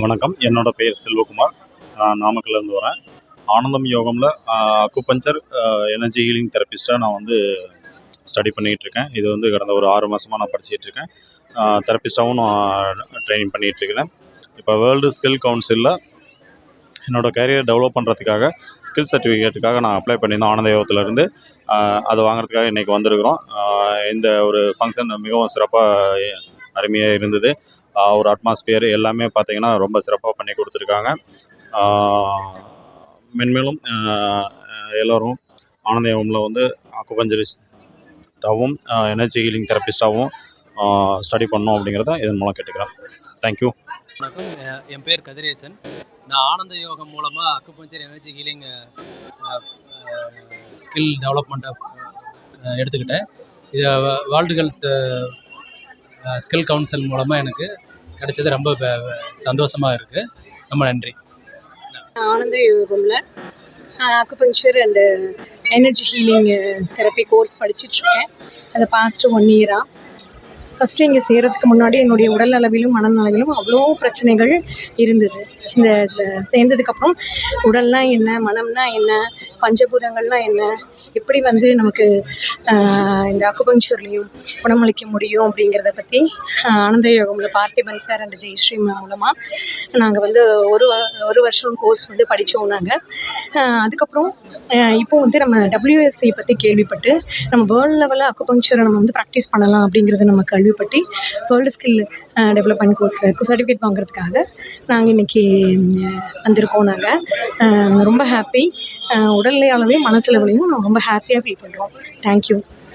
வணக்கம். என்னோட பெயர் செல்வகுமார். நான் நாமக்கல்லேருந்து வரேன். ஆனந்தம் யோகம்ல அக்குபஞ்சர், எனர்ஜி ஹீலிங் தெரபிஸ்ட்டா நான் வந்து ஸ்டடி பண்ணிகிட்ருக்கேன். இது வந்து கடந்த ஒரு 6 மாசமா நான் படிச்சுட்ருக்கேன். தெரபிஸ்ட்டாவும் நான் ட்ரெய்னிங் பண்ணிகிட்ருக்கிறேன். இப்போ வேர்ல்டு ஸ்கில் கவுன்சில்ல என்னோட கேரியர் டெவலப் பண்ணுறதுக்காக ஸ்கில் சர்டிஃபிகேட்டுக்காக நான் அப்ளை பண்ணியிருந்தேன் ஆனந்த யோகத்திலேருந்து. அதை வாங்குறதுக்காக இன்றைக்கி வந்திருக்கிறோம். இந்த ஒரு ஃபங்க்ஷன் மிகவும் சிறப்பாக அருமையாக இருந்தது. ஒரு அட்மாஸ்பியர் எல்லாமே பார்த்தீங்கன்னா ரொம்ப சிறப்பாக பண்ணி கொடுத்துருக்காங்க. மென்மேலும் எல்லோரும் ஆனந்த யோகம்ல வந்து அக்குபஞ்சரிஸ்ட்டாகவும் எனர்ஜி ஹீலிங் தெரபிஸ்ட்டாகவும் ஸ்டடி பண்ணணும் அப்படிங்கிறத இதன் மூலம் கேட்டுக்கிறேன். தேங்க்யூ. வணக்கம். என் பேர் கதிரேசன். நான் ஆனந்த யோகம் மூலமாக அக்குபஞ்சர் எனர்ஜி ஹீலிங் ஸ்கில் டெவலப்மெண்ட்டை எடுத்துக்கிட்டேன். இதை வேர்ல்டு ஹெல்த் ஸ்கில் கவுன்சில் மூலமாக எனக்கு கிடைச்சது ரொம்ப சந்தோஷமாக இருக்குது. ரொம்ப நன்றி. ஆனந்த யோகமில் acupuncture and energy healing therapy course படிச்சுட்ருக்கேன். அது பாஸ்ட்டு 1 இயராக. ஃபஸ்ட்டு இங்கே சேர்கிறதுக்கு முன்னாடி என்னுடைய உடல் அளவிலும் மனநலவிலும் அவ்வளோ பிரச்சனைகள் இருந்தது. இந்த இதில் சேர்ந்ததுக்கப்புறம் உடல்னால் என்ன, மனம்னால் என்ன, பஞ்சபூதங்கள்னால் என்ன, எப்படி வந்து நமக்கு இந்த அக்குபஞ்சர்லேயும் குணமளிக்க முடியும் அப்படிங்கிறத பற்றி ஆனந்த யோகமில் பார்த்திபன் சார் அண்ட் ஜெயஸ்ரீ மூலமாக நாங்கள் வந்து ஒரு வருஷம் கோர்ஸ் வந்து படித்தோம் நாங்கள். அதுக்கப்புறம் இப்போ வந்து நம்ம WSC பற்றி கேள்விப்பட்டு நம்ம வேர்ல்டு லெவலில் அக்குபஞ்சரை நம்ம வந்து ப்ராக்டிஸ் பண்ணலாம் அப்படிங்கிறத நம்ம கேள்விப்பட்டு வேர்ல்டு ஸ்கில் டெவலப்மெண்ட் கோர்ஸில் சர்டிஃபிகேட் வாங்குறதுக்காக நாங்கள் இன்றைக்கி வந்திருக்கோம். நாங்கள் ரொம்ப ஹாப்பி. உடல் அளவையும் மனசளவுலையும் நான் ரொம்ப ஹாப்பியாக ஃபீல் பண்ணுறோம். தேங்க்யூ.